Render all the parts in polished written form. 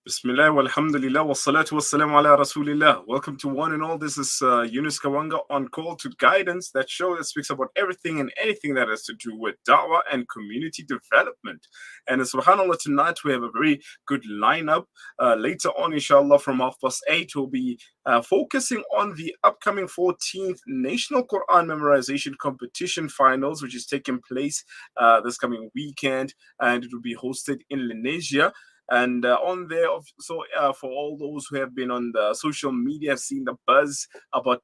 Bismillah, walhamdulillah, wassalatu wassalamu ala rasulillah. Welcome to one and all. This is Yunus Kawanga on call to guidance, that show that speaks about everything and anything that has to do with da'wah and community development. And subhanAllah, tonight we have a very good lineup. Later on, inshallah, from 8:30, we'll be focusing on the upcoming 14th National Quran Memorization Competition Finals, which is taking place this coming weekend, and it will be hosted in Lenasia. And on there, for all those who have been on the social media, have seen the buzz about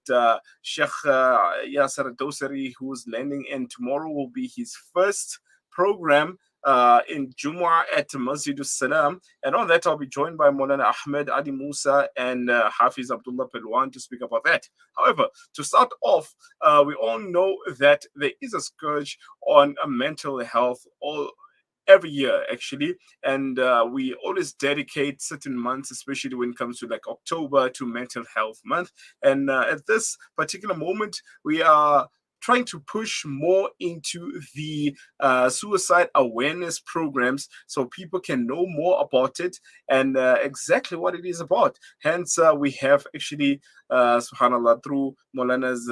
Sheikh Yasser Dosari, who's landing in tomorrow, will be his first program in Jumu'ah at Masjid Salam. And on that, I'll be joined by Maulana Ahmed Adi Musa and Hafiz Abdullah Pelwan to speak about that. However, to start off, we all know that there is a scourge on mental health all every year actually, and we always dedicate certain months, especially when it comes to like October, to mental health month. And at this particular moment we are trying to push more into the suicide awareness programs so people can know more about it and exactly what it is about. Hence we have actually subhanallah, through Molana's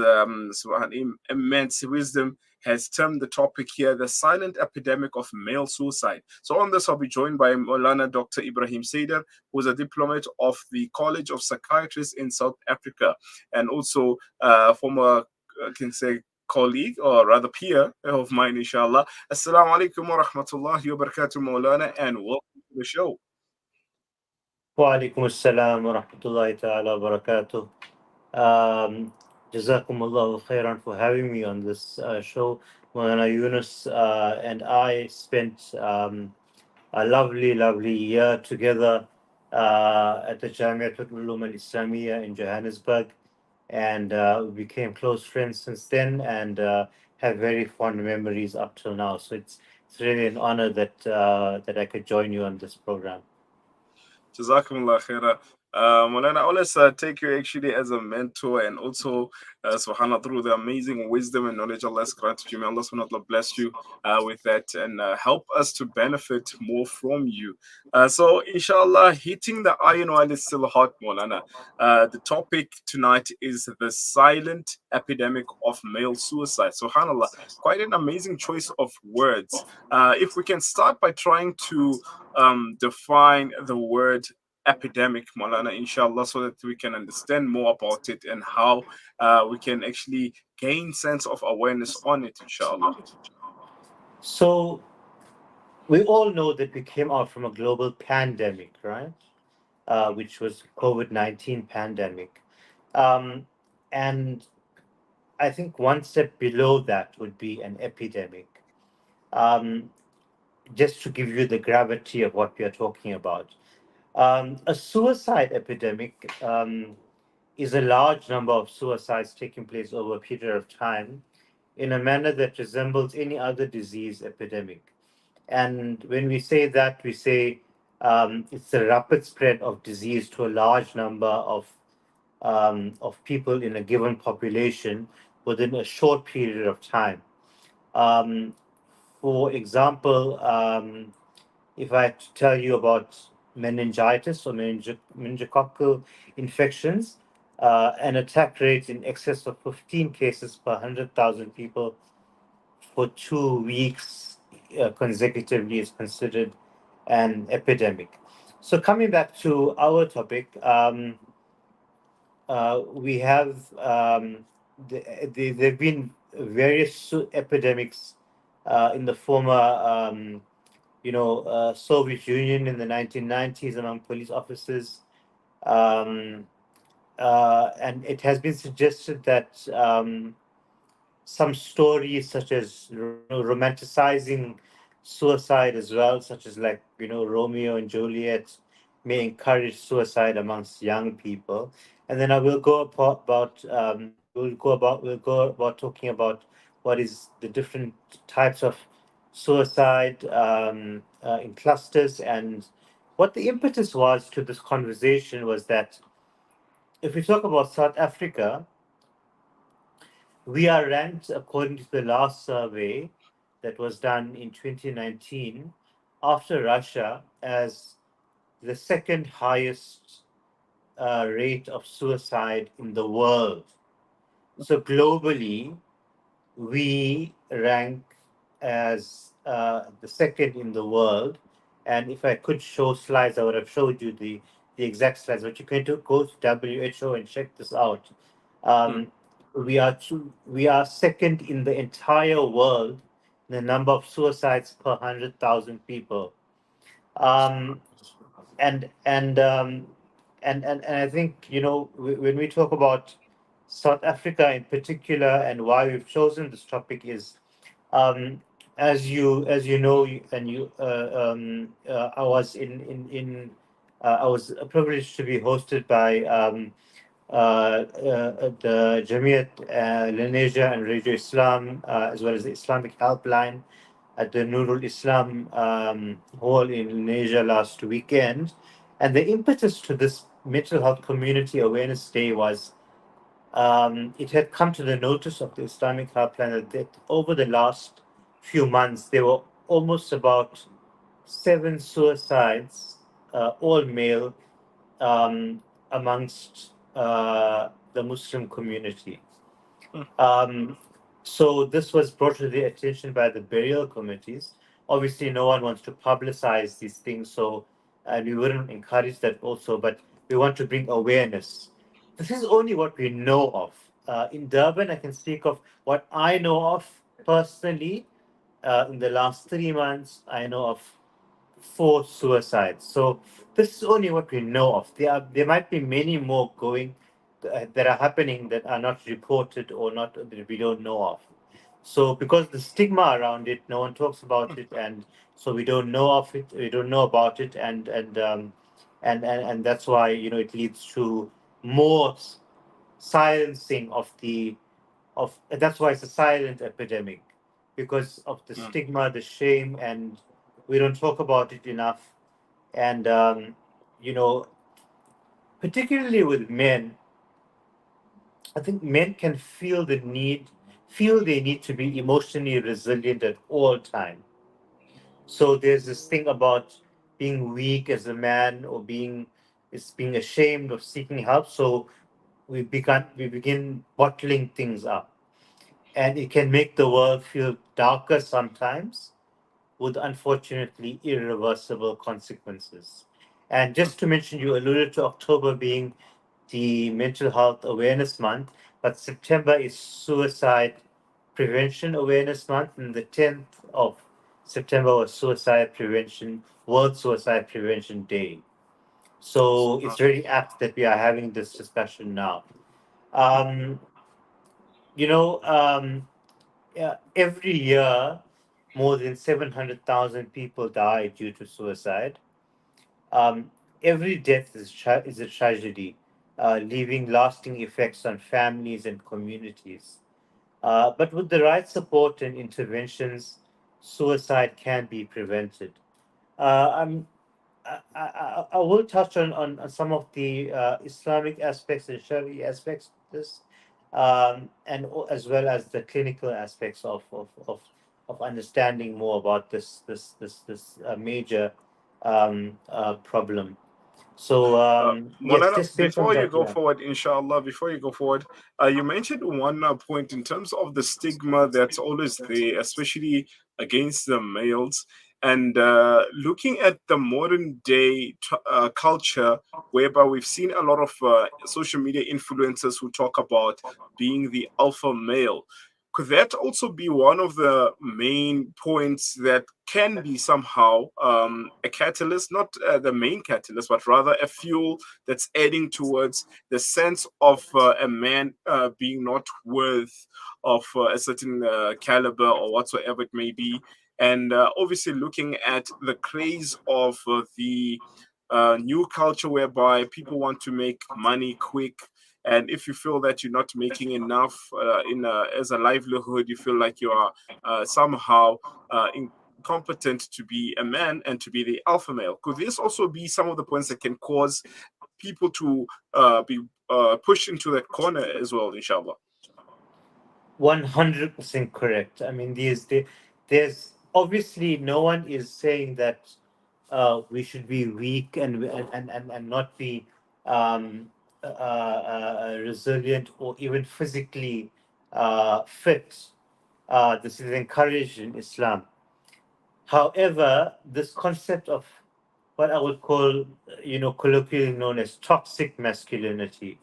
immense wisdom, has termed the topic here the silent epidemic of male suicide. So on this, I'll be joined by Maulana Dr Ebrahim Sader, who is a diplomat of the College of Psychiatrists in South Africa, and also former, I can say, colleague or rather peer of mine, inshallah. Assalamu alaikum wa rahmatullahi wa barakatuh, Maulana, and welcome to the show. وعليكم السلام ورحمة الله تعالى وبركاته. Um, Jazakumullahu khairan for having me on this show. Maulana Yunus and I spent a lovely year together at the Jamiatul Ulum Al Islamiyah in Johannesburg, and we became close friends since then, and have very fond memories up till now. So it's really an honor that I could join you on this program. Jazakumullah khaira. Maulana, I always take you actually as a mentor, and also, subhanAllah, through the amazing wisdom and knowledge Allah has granted you. May Allah subhanahu wa ta'ala bless you with that and help us to benefit more from you. So, inshallah, hitting the iron while it's still hot, Maulana. The topic tonight is the silent epidemic of male suicide. SubhanAllah, quite an amazing choice of words. If we can start by trying to define the word epidemic, Maulana, inshallah, so that we can understand more about it and how we can actually gain sense of awareness on it, inshallah. So we all know that we came out from a global pandemic, right? Which was COVID-19 pandemic. Um, and I think one step below that would be an epidemic. Um, just to give you the gravity of what we are talking about. A suicide epidemic is a large number of suicides taking place over a period of time in a manner that resembles any other disease epidemic. And when we say that, we say it's the rapid spread of disease to a large number of people in a given population within a short period of time. Um, for example, if I had to tell you about meningitis or meningococcal infections, an attack rate in excess of 15 cases per 100,000 people for 2 weeks consecutively is considered an epidemic. So, coming back to our topic, we have there have been various epidemics in the former Soviet Union in the 1990s among police officers. Um, and it has been suggested that some stories, such as romanticizing suicide as well, such as like Romeo and Juliet, may encourage suicide amongst young people. And then I will go about we'll go about talking about what is the different types of suicide in clusters, and what the impetus was to this conversation was that if we talk about South Africa, we are ranked, according to the last survey that was done in 2019, after Russia, as the second highest rate of suicide in the world. So globally, we rank as the second in the world. And if I could show slides, I would have showed you the exact slides. But you can go to WHO and check this out. mm, Um, we are second in the entire world in the number of suicides per 100,000 people. Um, and and um, and I think when we talk about South Africa in particular and why we've chosen this topic is, um, as you know, and you I was in I was privileged to be hosted by the Jamiat Lenasia and Radio Islam, as well as the Islamic Helpline at the Nurul Islam Hall in Lenasia last weekend. And the impetus to this Mental Health Community Awareness Day was it had come to the notice of the Islamic Helpline that over the last few months there were almost about 7 suicides, all male, amongst the Muslim community. mm, Um, so this was brought to the attention by the burial committees. Obviously, no one wants to publicize these things, so and we wouldn't encourage that also. But we want to bring awareness. This is only what we know of. In Durban, I can speak of what I know of personally. In the last 3 months, I know of 4 suicides. So this is only what we know of. There might be many more going that are happening that are not reported or not that we don't know of. So because the stigma around it, no one talks about it, and so we don't know of it. We don't know about it, and that's why it leads to more silencing of the of. That's why it's a silent epidemic, because of the mm. stigma, the shame, and we don't talk about it enough. And you know, particularly with men, I think men can feel they need to be emotionally resilient at all time. So there's this thing about being weak as a man, or being ashamed of seeking help. So we begin bottling things up, and it can make the world feel darker sometimes, with unfortunately irreversible consequences. And just to mention, you alluded to October being the Mental Health Awareness Month, but September is Suicide Prevention Awareness Month, and the 10th of September was World Suicide Prevention Day. So it's very apt that we are having this discussion now. Um, you know, every year, more than 700,000 people die due to suicide. Um, every death is a tragedy, leaving lasting effects on families and communities. But with the right support and interventions, suicide can be prevented. I'm I will touch on some of the Islamic aspects and Shari aspects of this, as well as the clinical aspects of understanding more about this major problem. So yes, Monana, just based on before you that, go yeah. forward, inshallah, before you go forward, you mentioned one point in terms of the stigma that's always there, especially against the males. And looking at the modern day culture, whereby we've seen a lot of social media influencers who talk about being the alpha male. Could that also be one of the main points that can be somehow a catalyst, not the main catalyst, but rather a fuel that's adding towards the sense of a man being not worth of a certain caliber or whatsoever it may be. And obviously, looking at the craze of the new culture whereby people want to make money quick. And if you feel that you're not making enough as a livelihood, you feel like you are somehow incompetent to be a man and to be the alpha male. Could this also be some of the points that can cause people to be pushed into that corner as well, inshallah? 100% correct. I mean, there's obviously no one is saying that we should be weak and not be um, resilient or even physically fit. This is encouraged in Islam. However, this concept of what I would call, colloquially known as toxic masculinity,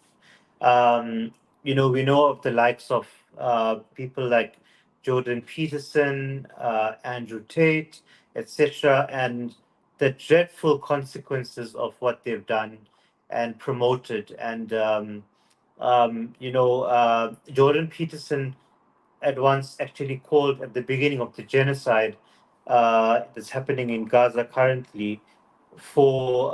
um, we know of the likes of people like Jordan Peterson, Andrew Tate, etc., and the dreadful consequences of what they've done and promoted. And, Jordan Peterson at once actually called at the beginning of the genocide that's happening in Gaza currently for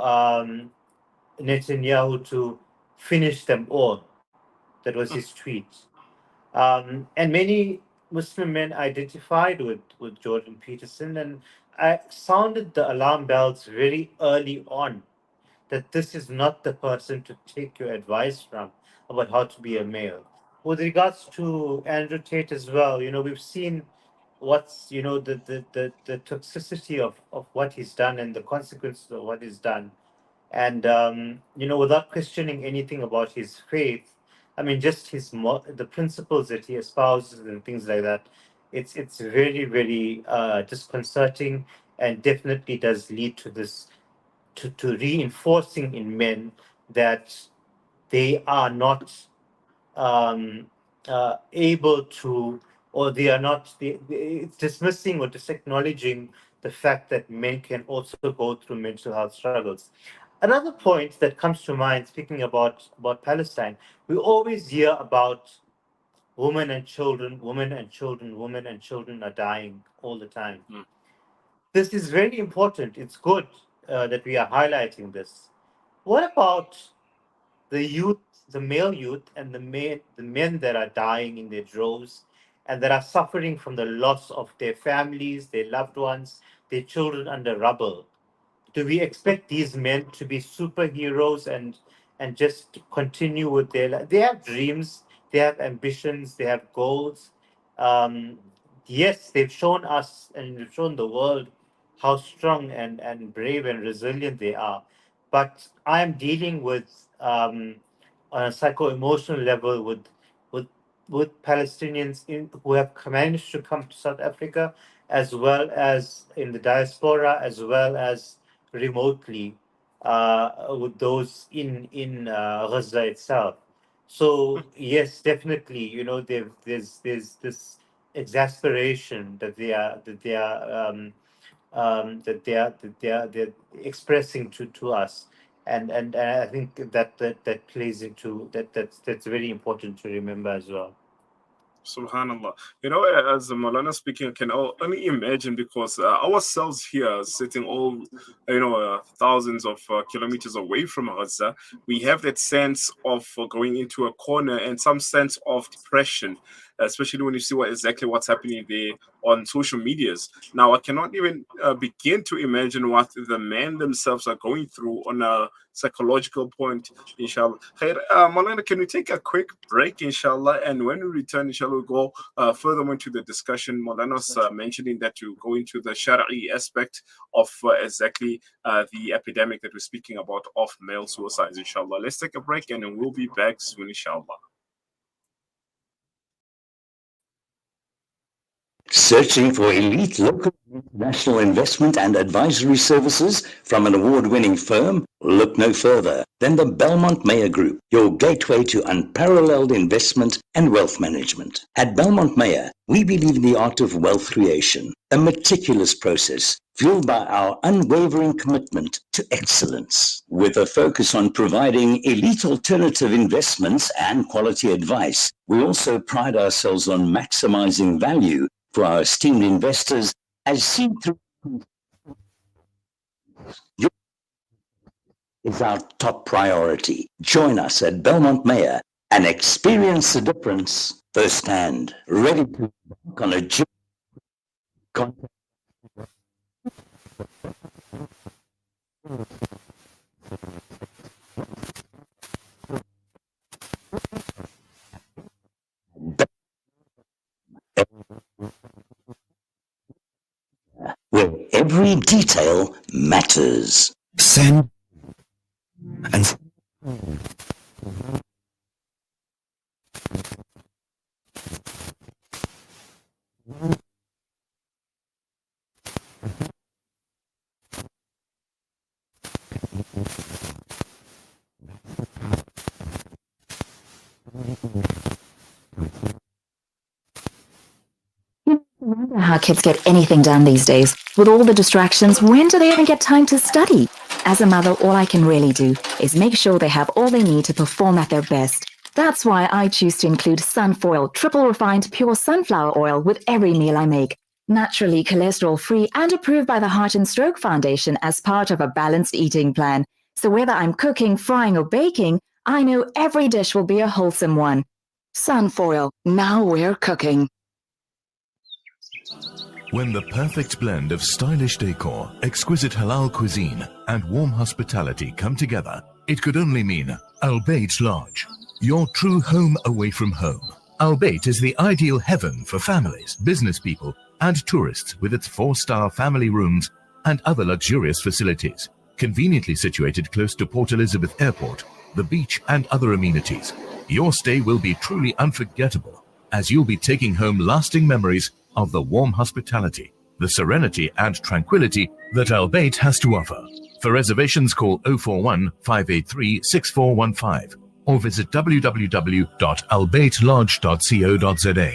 Netanyahu to finish them all. That was his tweet. And many Muslim men identified with Jordan Peterson, and I sounded the alarm bells very early on that this is not the person to take your advice from about how to be a male. With regards to Andrew Tate as well, we've seen what's, the toxicity of what he's done and the consequences of what he's done. And, without questioning anything about his faith, I mean, just the principles that he espouses and things like that, it's very, very disconcerting, and definitely does lead to this to reinforcing in men that they are not able to, or they are not, it's dismissing or disacknowledging the fact that men can also go through mental health struggles. Another point that comes to mind, speaking about Palestine, we always hear about women and children, women and children, women and children are dying all the time. This is very important. It's good that we are highlighting this. What about the youth, the male youth, and the men that are dying in their droves, and that are suffering from the loss of their families, their loved ones, their children under rubble? Do we expect these men to be superheroes and just continue with their life? They have dreams, they have ambitions, they have goals. um, yes, they've shown us and they've shown the world how strong and brave and resilient they are, but I'm dealing with, on a psycho-emotional level, with Palestinians who have managed to come to South Africa, as well as in the diaspora, as well as remotely, with those in Gaza itself. So yes, definitely, there's this exasperation that they're expressing to us, and I think that plays into that's very important to remember as well. Subhanallah. As the Malana speaking, I can only imagine because ourselves here, sitting all, thousands of kilometers away from Gaza, we have that sense of going into a corner and some sense of depression, especially when you see what's happening there on social medias. Now, I cannot even begin to imagine what the men themselves are going through on a psychological point, inshallah. Khair, Malana, can we take a quick break, inshallah? And when we return, inshallah, we'll go further into the discussion. Malana's mentioning that to go into the Shari'i aspect of exactly the epidemic that we're speaking about of male suicides, inshallah. Let's take a break and then we'll be back soon, inshallah. Searching for elite local and international investment and advisory services from an award-winning firm? Look no further than the Belmont Mayer Group, your gateway to unparalleled investment and wealth management. At Belmont Mayer, we believe in the art of wealth creation, a meticulous process fueled by our unwavering commitment to excellence. With a focus on providing elite alternative investments and quality advice, we also pride ourselves on maximizing value for our esteemed investors as seen through is our top priority. Join us at Belmont Mayer and experience the difference firsthand. Ready to embark on a journey. Where every Every detail matters. Send and Wonder how kids get anything done these days. With all the distractions, when do they even get time to study? As a mother, all I can really do is make sure they have all they need to perform at their best. That's why I choose to include Sunfoil triple refined pure sunflower oil with every meal I make. Naturally cholesterol-free and approved by the Heart and Stroke Foundation as part of a balanced eating plan. So whether I'm cooking, frying or baking, I know every dish will be a wholesome one. Sunfoil, now we're cooking. When the perfect blend of stylish decor, exquisite halal cuisine, and warm hospitality come together, it could only mean Al Bayt Lodge, your true home away from home. Al Bayt is the ideal heaven for families, business people, and tourists with its 4-star family rooms and other luxurious facilities. Conveniently situated close to Port Elizabeth Airport, the beach, and other amenities, your stay will be truly unforgettable, as you'll be taking home lasting memories of the warm hospitality, the serenity and tranquility that Al Bayt has to offer. For reservations, call 041 583 6415 or visit www.albaytlodge.co.za.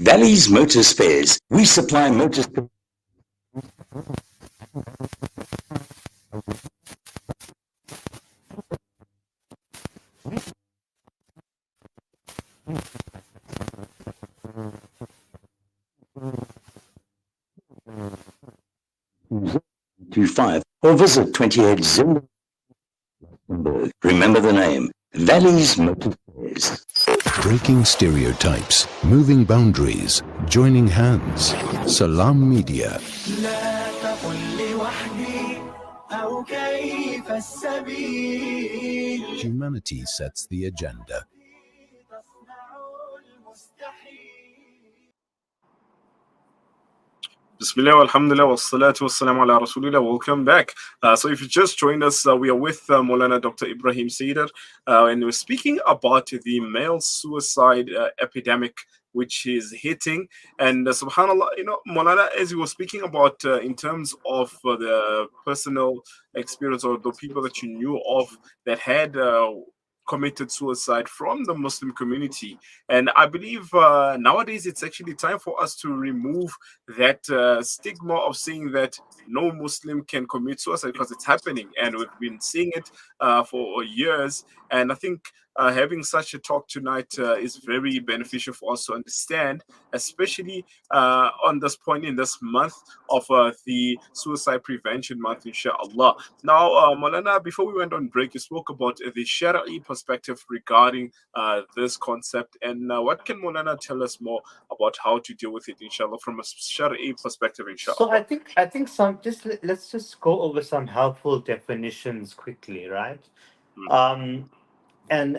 Valley's Motor Spares. We supply motor spares. Or visit 28 Zimmerberg. Remember the name, Valley's Motor Spares. breaking stereotypes, moving boundaries, joining hands. Salam Media. Humanity sets the agenda. Bismillah, alhamdulillah, wassalatu wassalamu ala rasulillah. Welcome back. So if you just joined us, we are with Maulana Dr. Ebrahim Sader, and we're speaking about the male suicide epidemic which is hitting. And subhanAllah, Maulana, as you were speaking about in terms of the personal experience or the people that you knew of that had committed suicide from the Muslim community. And I believe nowadays it's actually time for us to remove that stigma of saying that no Muslim can commit suicide, because it's happening and we've been seeing it for years. And I think having such a talk tonight is very beneficial for us to understand, especially on this point in this month of the Suicide Prevention Month, inshallah. Now, Maulana, before we went on break, you spoke about the Shari'i perspective regarding this concept. And what can Maulana tell us more about how to deal with it, inshallah, from a Shari'i perspective, inshallah? So I think let's just go over some helpful definitions quickly, right? Um, and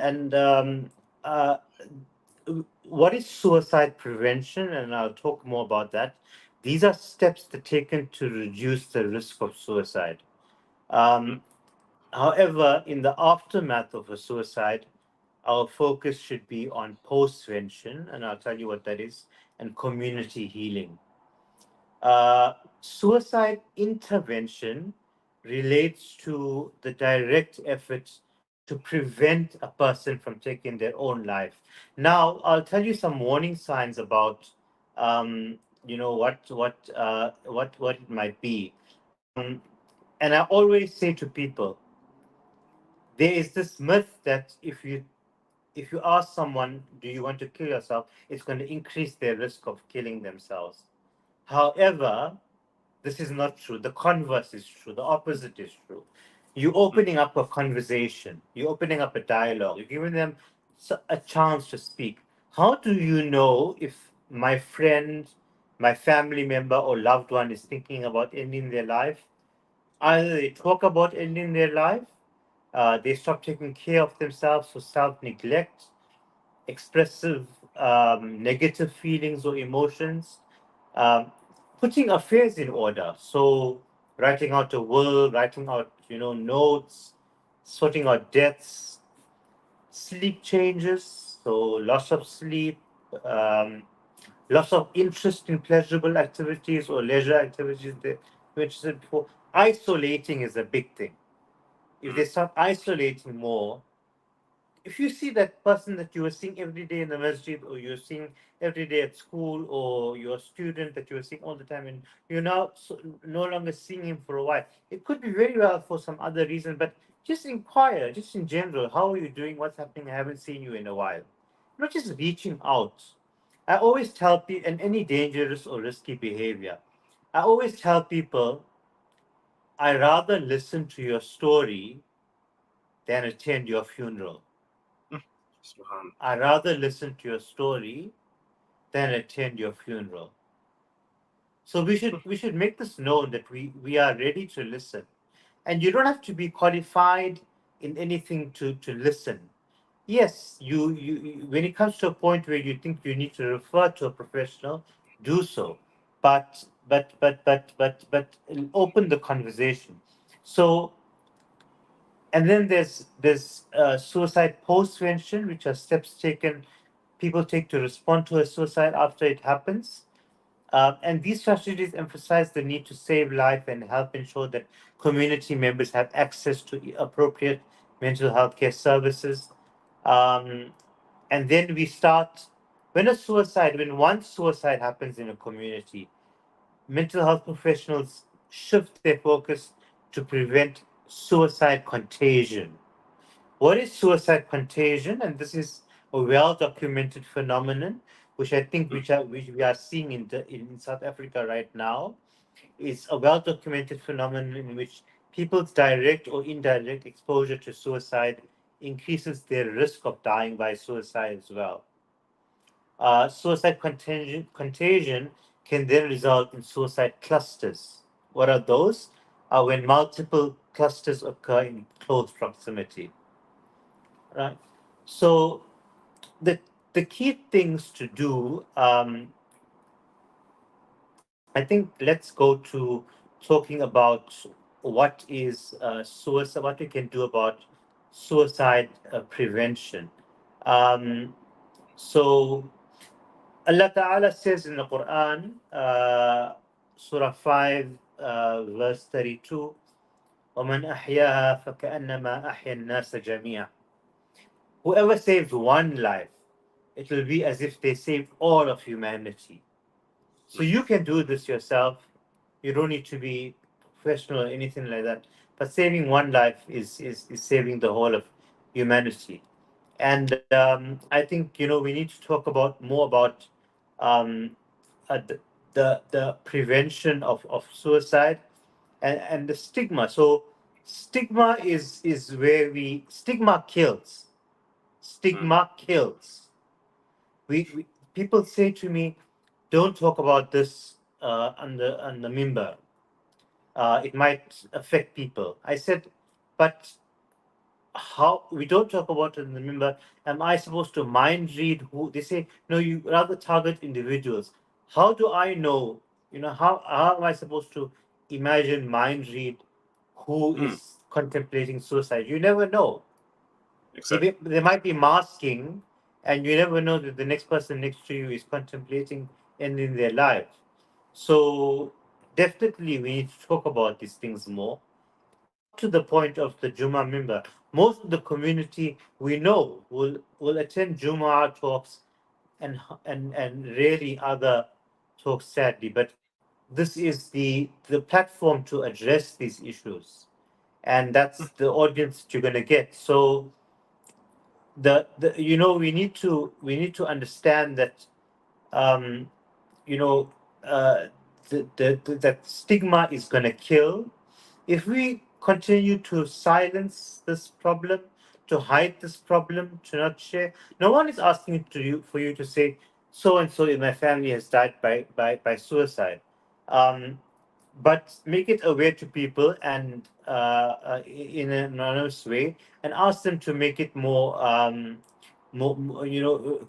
what is suicide prevention? And I'll talk more about that. These are steps that are taken to reduce the risk of suicide. However, in the aftermath of a suicide, our focus should be on postvention, and I'll tell you what that is, and community healing. Suicide intervention relates to the direct efforts to prevent a person from taking their own life. Now, I'll tell you some warning signs about, what it might be. And I always say to people, there is this myth that if you ask someone, do you want to kill yourself, it's going to increase their risk of killing themselves. However, this is not true. The converse is true. The opposite is true. You're opening up a conversation. You're opening up a dialogue. You're giving them a chance to speak. How do you know if my friend, my family member, or loved one is thinking about ending their life? Either they talk about ending their life, they stop taking care of themselves for self-neglect, expressive negative feelings or emotions, putting affairs in order. So writing out a will, writing out, notes, sorting out debts, sleep changes, so loss of sleep, um, loss of interest in pleasurable activities or leisure activities that which said before. Isolating is a big thing. If they start isolating more, if you see that person that you were seeing every day in the masjid, or you're seeing every day at school, or your student that you were seeing all the time, and you're now no longer seeing him for a while, it could be very well for some other reason, but just inquire, just in general, how are you doing, what's happening, I haven't seen you in a while. Not just reaching out. I always tell people, and any dangerous or risky behavior, I always tell people, I rather listen to your story than attend your funeral. Subhan. I rather listen to your story than attend your funeral. So we should make this known that we are ready to listen. And you don't have to be qualified in anything to listen. Yes, when it comes to a point where you think you need to refer to a professional, do so. But open the conversation. So, and then there's suicide post-vention, which are steps taken people take to respond to a suicide after it happens. And these strategies emphasize the need to save life and help ensure that community members have access to appropriate mental health care services. Um, and then we start when one suicide happens in a community, mental health professionals shift their focus to prevent suicide contagion. What is suicide contagion? And this is a well-documented phenomenon, which I think which we are seeing in South Africa right now. It's a well-documented phenomenon in which people's direct or indirect exposure to suicide increases their risk of dying by suicide as well. Suicide contagion can then result in suicide clusters. What are those? When multiple clusters occur in close proximity. Right. So the the key things to do, I think let's go to talking about what is suicide, what we can do about suicide prevention. Um, so Allah Ta'ala says in the Quran, Surah 5, verse 32, وَمَنْ أَحْيَاهَا فَكَأَنَّمَا أَحْيَا النَّاسَ جَمِيعًا. Whoever saves one life, it will be as if they saved all of humanity. So you can do this yourself. You don't need to be professional or anything like that. But saving one life is saving the whole of humanity. And I think we need to talk more about um, the prevention of suicide and the stigma. So stigma is where stigma kills. Stigma kills. We people say to me, "Don't talk about this on the mimbar. It might affect people." I said, "But how we don't talk about it in the mimbar? Am I supposed to mind read who?" They say, "No, you rather target individuals." How do I know? How am I supposed to imagine mind read who is contemplating suicide? You never know. Exactly. They might be masking, and you never know that the next person next to you is contemplating ending their life. So definitely we need to talk about these things more. Up to the point of the Juma member, most of the community we know will attend Juma talks and really other talks, sadly. But this is the platform to address these issues, and that's the audience that you're going to get. So the we need to understand that um you know that stigma is going to kill if we continue to silence this problem, to hide this problem, to not share. No one is asking for you to say so and so in my family has died by suicide. um but make it aware to people and in an anonymous way, and ask them to make it more,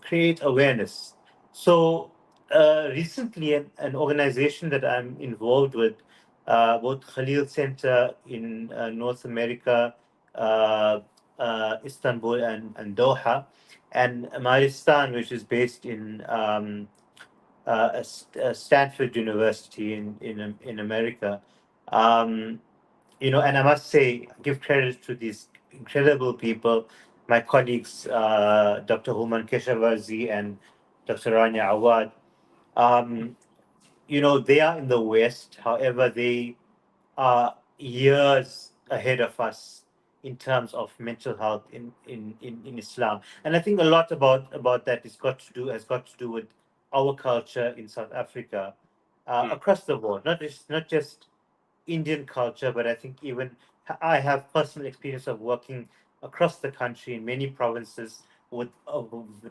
create awareness. So recently, an organization that I'm involved with, both Khalil Center in North America, Istanbul and Doha, and Maristan, which is based in Stanford University in America. Um, and I must say, give credit to these incredible people, my colleagues, Dr. Human Keshavarzi and Dr. Rania Awad. Um, they are in the West. However, they are years ahead of us in terms of mental health in Islam. And I think a lot about that has got to do with our culture in South Africa, across the board, not just Indian culture, but I think even I have personal experience of working across the country in many provinces with a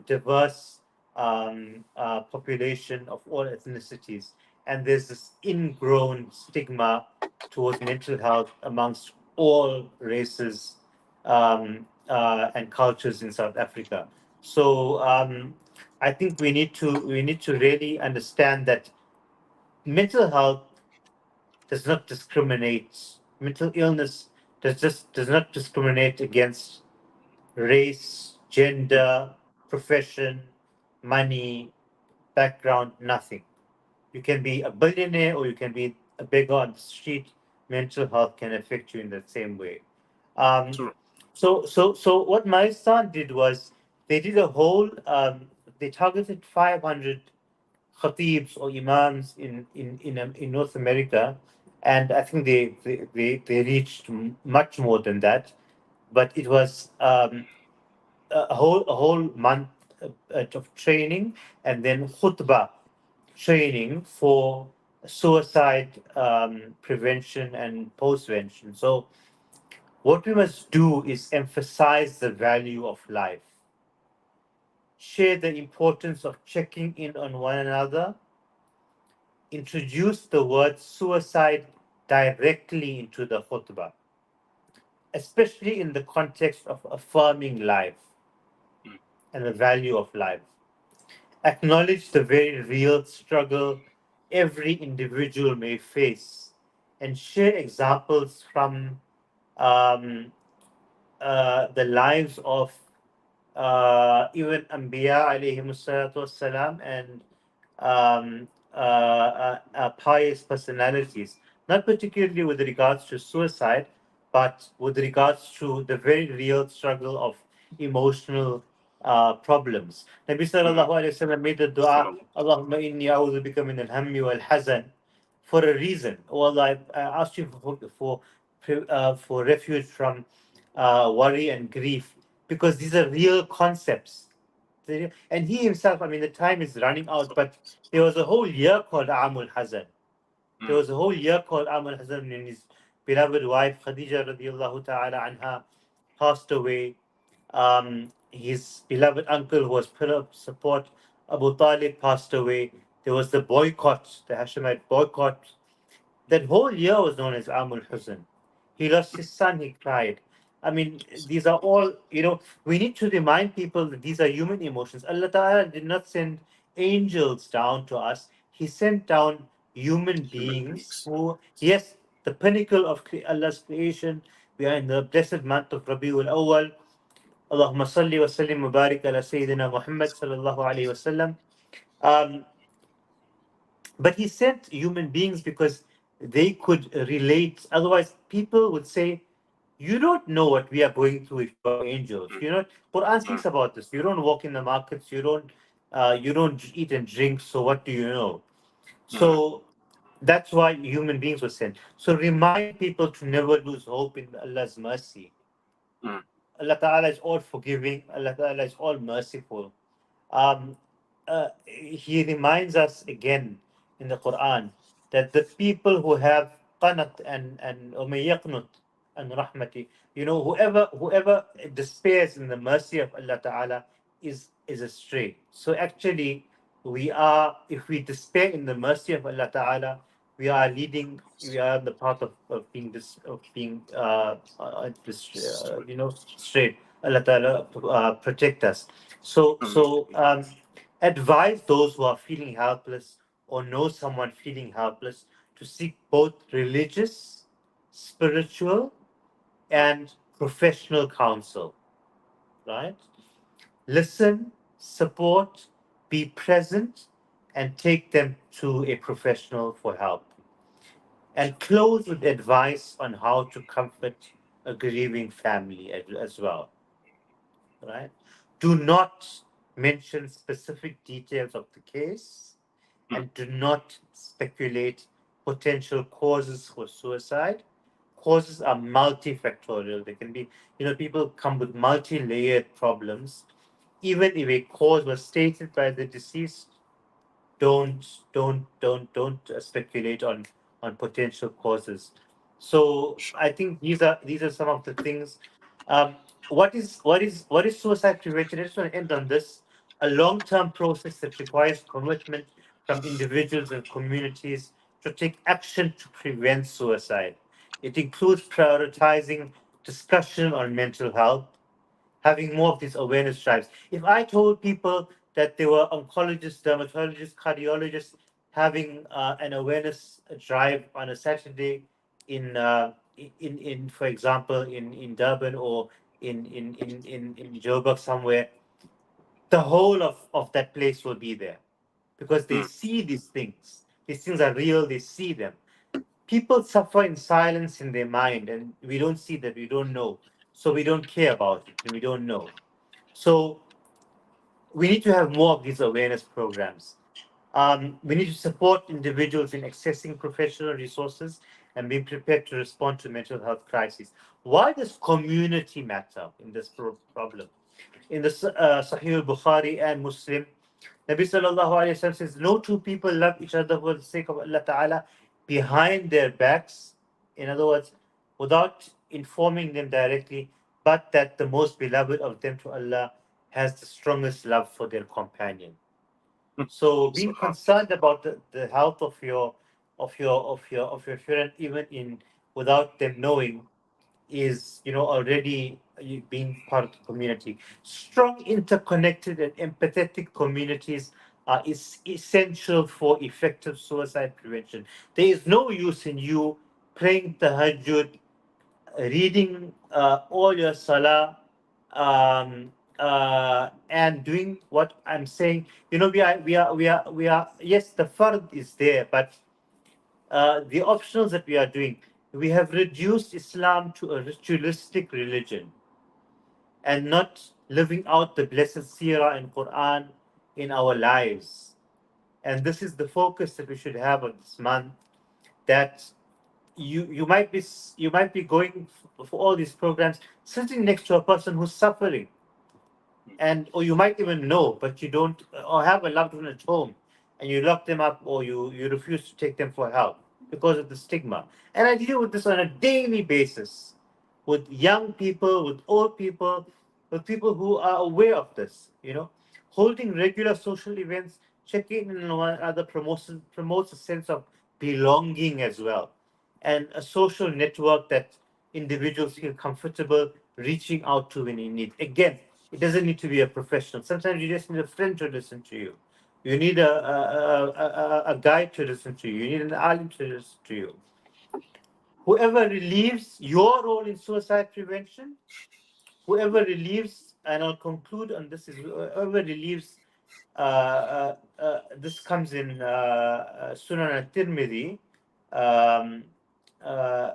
diverse population of all ethnicities. And there's this ingrown stigma towards mental health amongst all races and cultures in South Africa. So I think we need to really understand that mental health does not discriminate. Mental illness does not discriminate against race, gender, profession, money, background, nothing. You can be a billionaire or you can be a beggar on the street. Mental health can affect you in the same way. Um, True. so what my son did was they did a whole. They targeted 500 khatibs or imams in North America, and I think they reached much more than that. But it was a whole month of training, and then khutbah training for suicide prevention and postvention. So what we must do is emphasize the value of life, share the importance of checking in on one another, introduce the word suicide directly into the khutbah, especially in the context of affirming life and the value of life. Acknowledge the very real struggle every individual may face and share examples from um, the lives of even Anbiya alayhi salatu wassalam and pious personalities, not particularly with regards to suicide, but with regards to the very real struggle of emotional problems. Nabi sallallahu alayhi wasallam made the dua, Allahumma inni a'udhu bika min al-hammi wal-hazan, for a reason. Oh Allah, I asked you for refuge from worry and grief, because these are real concepts. And he himself, I mean, the time is running out, but there was a whole year called Amul Hazan. There was a whole year called Amul Hazan when his beloved wife, Khadija radiallahu ta'ala anha, passed away. His beloved uncle, who was pillar of support, Abu Talib, passed away. There was the boycott, the Hashemite boycott. That whole year was known as Amul Huzn. He lost his son, he cried. I mean, these are all, we need to remind people that these are human emotions. Allah Ta'ala did not send angels down to us. He sent down human Human beings beings. who, yes, the pinnacle of Allah's creation. We are in the blessed month of Rabiul Awwal. Allahumma salli wa sallim wa barik ala Sayyidina Muhammad sallallahu alayhi wa sallam. But he sent human beings because they could relate. Otherwise, people would say, "You don't know what we are going through if you are angels." Quran speaks about this. You don't walk in the markets. You don't eat and drink. So what do you know? So that's why human beings were sent. So remind people to never lose hope in Allah's mercy. Allah Ta'ala is all forgiving. Allah Ta'ala is all merciful. Um, he reminds us again in the Quran that the people who have qanat and umayyaqnut and rahmati, whoever despairs in the mercy of Allah Ta'ala is astray. So actually, if we despair in the mercy of Allah Ta'ala, we are on the path of being straight. Allah Ta'ala protect us. So Advise those who are feeling helpless or know someone feeling helpless to seek both religious, spiritual, and professional counsel, right? Listen, support, be present, and take them to a professional for help. And close with advice on how to comfort a grieving family as well, right? Do not mention specific details of the case and do not speculate potential causes for suicide. Causes are multifactorial. They can be, people come with multi-layered problems. Even if a cause was stated by the deceased, don't speculate on potential causes. So I think these are some of the things. Um, what is suicide prevention? I just want to end on this: a long-term process that requires commitment from individuals and communities to take action to prevent suicide. It includes prioritizing discussion on mental health, having more of these awareness drives. If I told people that there were oncologists, dermatologists, cardiologists having an awareness drive on a Saturday in for example, in Durban or in Joburg somewhere, the whole of that place will be there because they see these things. These things are real, they see them. People suffer in silence in their mind, and we don't see that, we don't know. So we don't care about it, and we don't know. So we need to have more of these awareness programs. We need to support individuals in accessing professional resources and being prepared to respond to mental health crises. Why does community matter in this problem? In the Sahih al-Bukhari and Muslim, Nabi sallallahu alayhi wa sallam says, no two people love each other for the sake of Allah Ta'ala behind their backs. In other words, without informing them directly, but that the most beloved of them to Allah has the strongest love for their companion. So being concerned about the health of your friend, even in without them knowing, is already being part of the community. Strong, interconnected, and empathetic communities is essential for effective suicide prevention. There is no use in you praying tahajjud, reading all your salah, and doing what I'm saying. We are. Yes, the fard is there, but the optionals that we are doing, we have reduced Islam to a ritualistic religion and not living out the blessed Seerah and Quran in our lives. And this is the focus that we should have on this month. That you might be going for all these programs, sitting next to a person who's suffering, and or you might even know, but you don't, or have a loved one at home, and you lock them up, or you refuse to take them for help because of the stigma. And I deal with this on a daily basis with young people, with old people, with people who are aware of this. Holding regular social events, checking in on one another promotes a sense of belonging as well, and a social network that individuals feel comfortable reaching out to when in need. Again, it doesn't need to be a professional. Sometimes you just need a friend to listen to you. You need a guide to listen to you. You need an alim to listen to you. Whoever relieves your role in suicide prevention, whoever relieves, and I'll conclude on this, is whoever relieves, this comes in Sunan al-Tirmidhi. um, uh,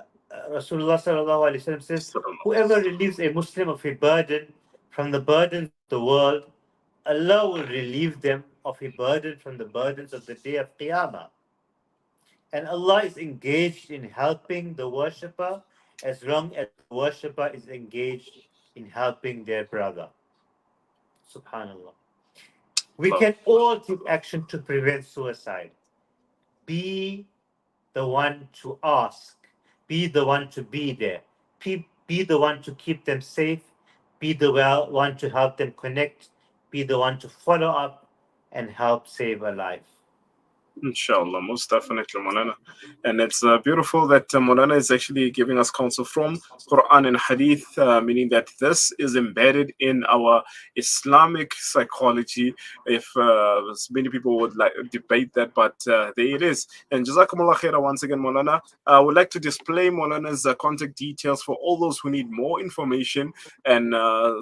Rasulullah sallallahu alaihi wasallam says, whoever relieves a Muslim of a burden from the burdens of the world, Allah will relieve them of a burden from the burdens of the day of Qiyamah. And Allah is engaged in helping the worshipper as long as the worshipper is engaged in helping their brother. Subhanallah. We can all take action to prevent suicide. Be the one to ask. Be the one to be there. Be the one to keep them safe. Be the one to help them connect. Be the one to follow up and help save a life. Inshallah, most definitely, Molana. And it's beautiful that Molana is actually giving us counsel from Quran and Hadith, meaning that this is embedded in our Islamic psychology. If many people would like debate that, but there it is. And Jazakumullah khaira once again, Molana. I would like to display Molana's contact details for all those who need more information and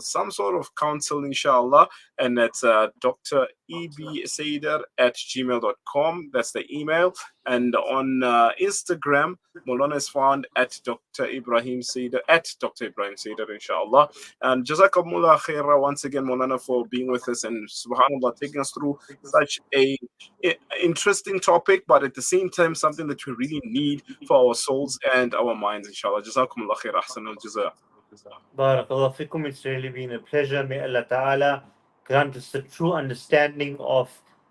some sort of counsel, inshallah. And that's Dr. ebsader@gmail.com. That's the email. And on Instagram, Molana is found at Dr. Ebrahim Sader, inshallah. And Jazakumullah khaira once again, Molana, for being with us and subhanAllah, taking us through such a interesting topic, but at the same time, something that we really need for our souls and our minds, inshallah. Jazakumullah khair, ahsanul jazaa. Barakallah fikum. It's really been a pleasure. May Allah Ta'ala grant us the true understanding of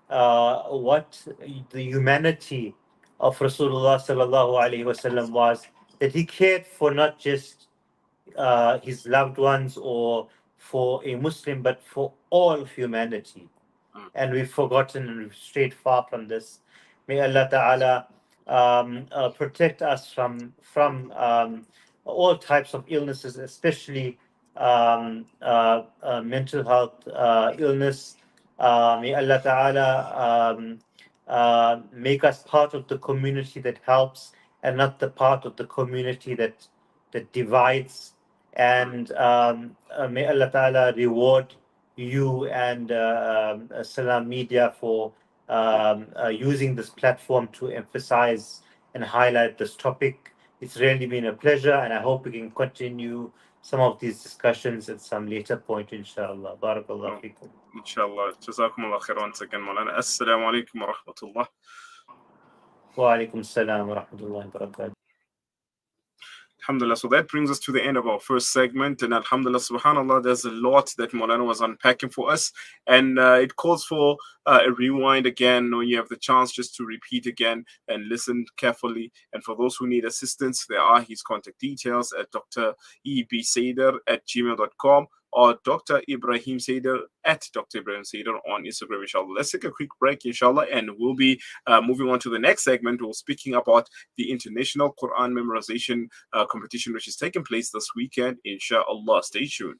what the humanity of Rasulullah Sallallahu Alaihi Wasallam was, that he cared for not just his loved ones or for a Muslim, but for all of humanity. And we've forgotten and we've strayed far from this. May Allah Ta'ala protect us from all types of illnesses, especially mental health illness. May Allah Ta'ala make us part of the community that helps and not the part of the community that divides. And may Allah Ta'ala reward you and Salam Media for using this platform to emphasize and highlight this topic. It's really been a pleasure, and I hope we can continue some of these discussions at some later point, inshallah. Barakallah fikum. Inshallah. Jazakumullah khair once again, Molana. Assalamu alaikum wa rahmatullah. Wa alaikum salam wa rahmatullahi wa barakatuh. Alhamdulillah. So that brings us to the end of our first segment. And Alhamdulillah, subhanAllah, there's a lot that Molana was unpacking for us. And it calls for a rewind again when you have the chance just to repeat again and listen carefully. And for those who need assistance, there are his contact details at Dr. ebsader@gmail.com or Dr. Ebrahim Sader @Dr. Ebrahim Sader on Instagram, inshallah. Let's take a quick break, inshallah, and we'll be moving on to the next segment. We're speaking about the International Quran Memorization Competition, which is taking place this weekend, inshallah. Stay tuned.